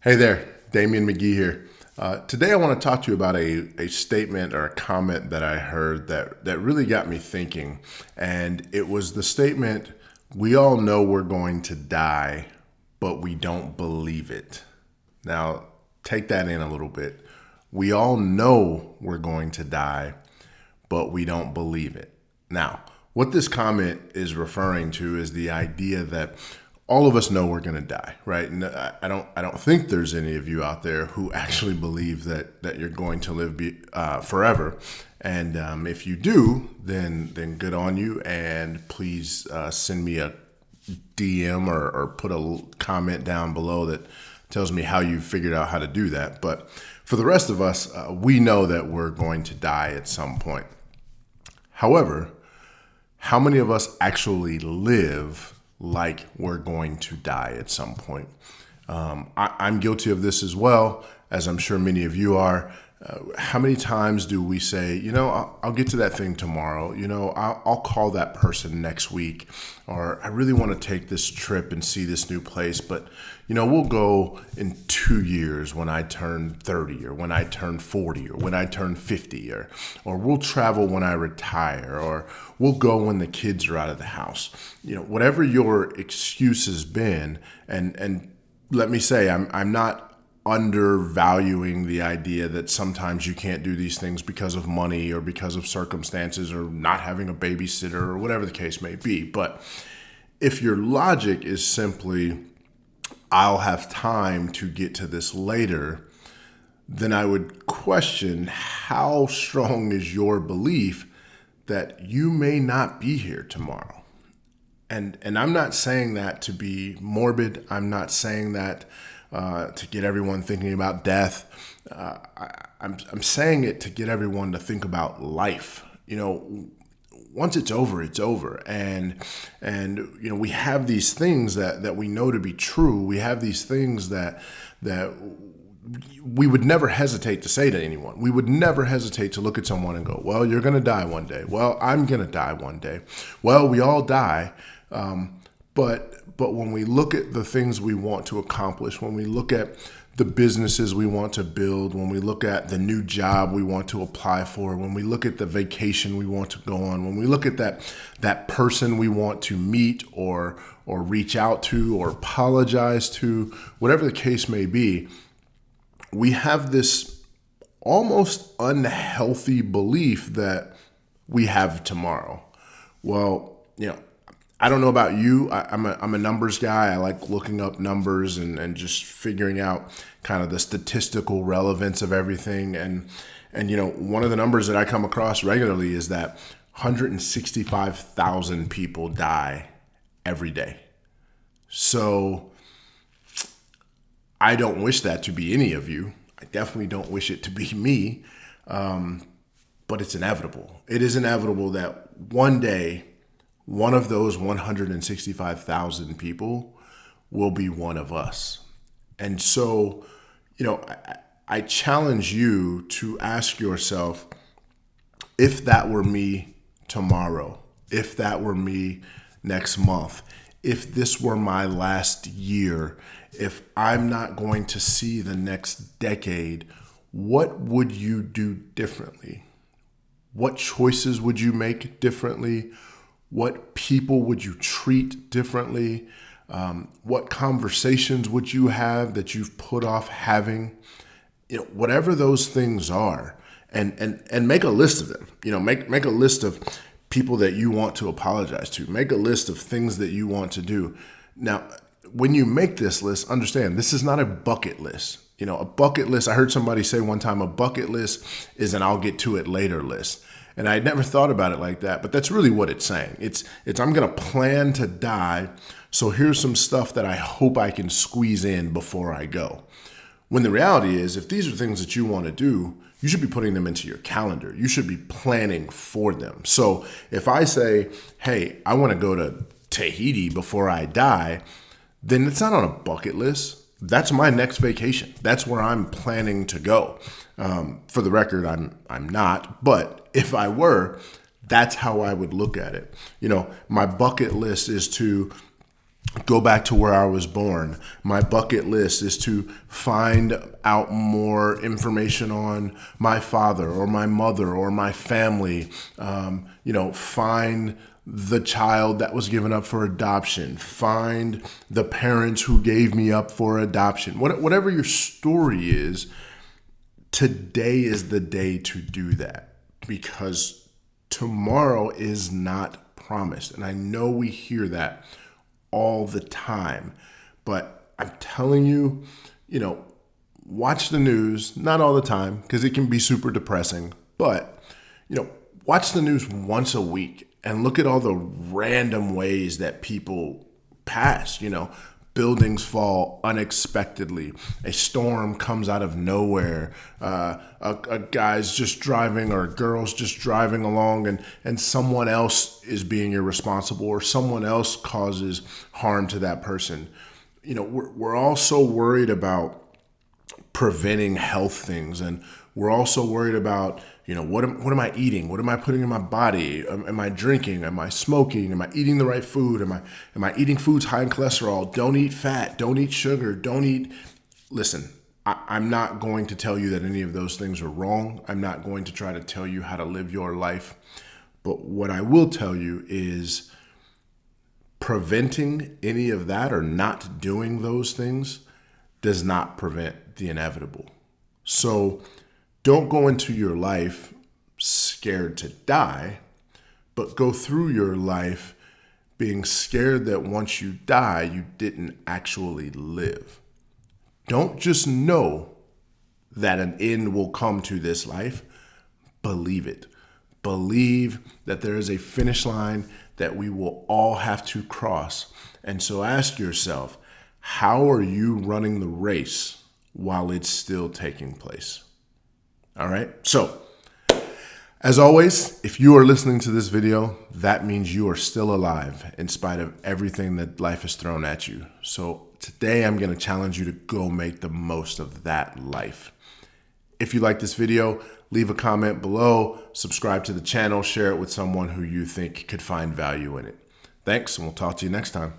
Hey there, Damian McGee here. Today I want to talk to you about a statement or a comment that I heard that really got me thinking. And it was the statement, we all know we're going to die, but we don't believe it. Now, take that in a little bit. We all know we're going to die, but we don't believe it. Now, what this comment is referring to is the idea that all of us know we're going to die, right? And I don't think there's any of you out there who actually believe that you're going to live forever. And if you do, then good on you. And please send me a DM or put a comment down below that tells me how you figured out how to do that. But for the rest of us, we know that we're going to die at some point. However, how many of us actually live like we're going to die at some point? I'm guilty of this as well, as I'm sure many of you are. How many times do we say, I'll get to that thing tomorrow, I'll call that person next week, or I really want to take this trip and see this new place, but we'll go in 2 years when I turn 30 or when I turn 40 or when I turn 50, or we'll travel when I retire, or we'll go when the kids are out of the house. Whatever your excuse has been, and let me say, I'm not undervaluing the idea that sometimes you can't do these things because of money or because of circumstances or not having a babysitter or whatever the case may be. But if your logic is simply, I'll have time to get to this later, then I would question how strong is your belief that you may not be here tomorrow. And I'm not saying that to be morbid. I'm not saying that to get everyone thinking about death. I'm saying it to get everyone to think about life. Once it's over, it's over. And we have these things that we know to be true. We have these things that we would never hesitate to say to anyone. We would never hesitate to look at someone and go, well, you're going to die one day. Well, I'm going to die one day. Well, we all die. But when we look at the things we want to accomplish, when we look at the businesses we want to build, when we look at the new job we want to apply for, when we look at the vacation we want to go on, when we look at that person we want to meet or reach out to or apologize to, whatever the case may be, we have this almost unhealthy belief that we have tomorrow. Well, I don't know about you. I'm a numbers guy. I like looking up numbers and just figuring out kind of the statistical relevance of everything. And one of the numbers that I come across regularly is that 165,000 people die every day. So I don't wish that to be any of you. I definitely don't wish it to be me. But it's inevitable. It is inevitable that one day, one of those 165,000 people will be one of us. And so, I challenge you to ask yourself, if that were me tomorrow, if that were me next month, if this were my last year, if I'm not going to see the next decade, what would you do differently? What choices would you make differently? What people would you treat differently? What conversations would you have that you've put off having? Whatever those things are, and make a list of them. Make a list of people that you want to apologize to. Make a list of things that you want to do. Now, when you make this list, understand this is not a bucket list. A bucket list, I heard somebody say one time, a bucket list is an I'll get to it later list. And I had never thought about it like that, but that's really what it's saying. It's I'm going to plan to die, so here's some stuff that I hope I can squeeze in before I go. When the reality is, if these are things that you want to do, you should be putting them into your calendar. You should be planning for them. So if I say, hey, I want to go to Tahiti before I die, then it's not on a bucket list. That's my next vacation. That's where I'm planning to go. For the record, I'm not, but if I were, that's how I would look at it. My bucket list is to go back to where I was born. My bucket list is to find out more information on my father or my mother or my family. Find the child that was given up for adoption. Find the parents who gave me up for adoption. Whatever your story is, today is the day to do that, because tomorrow is not promised. And I know we hear that all the time, but I'm telling you, watch the news, not all the time, because it can be super depressing, but, watch the news once a week and look at all the random ways that people pass. Buildings fall unexpectedly. A storm comes out of nowhere. A guy's just driving or a girl's just driving along, and someone else is being irresponsible, or someone else causes harm to that person. We're all so worried about preventing health things, and we're also worried about what am I eating, what am I putting in my body, am I drinking, am I smoking, am I eating the right food, am I eating foods high in cholesterol, don't eat fat, don't eat sugar, don't eat. Listen, I'm not going to tell you that any of those things are wrong. I'm not going to try to tell you how to live your life, but what I will tell you is preventing any of that, or not doing those things, does not prevent the inevitable. So don't go into your life scared to die, but go through your life being scared that once you die, you didn't actually live. Don't just know that an end will come to this life. Believe it. Believe that there is a finish line that we will all have to cross. And so ask yourself, how are you running the race while it's still taking place? All right. So, as always, if you are listening to this video, that means you are still alive in spite of everything that life has thrown at you. So today I'm going to challenge you to go make the most of that life. If you like this video, leave a comment below, subscribe to the channel, share it with someone who you think could find value in it. Thanks, and we'll talk to you next time.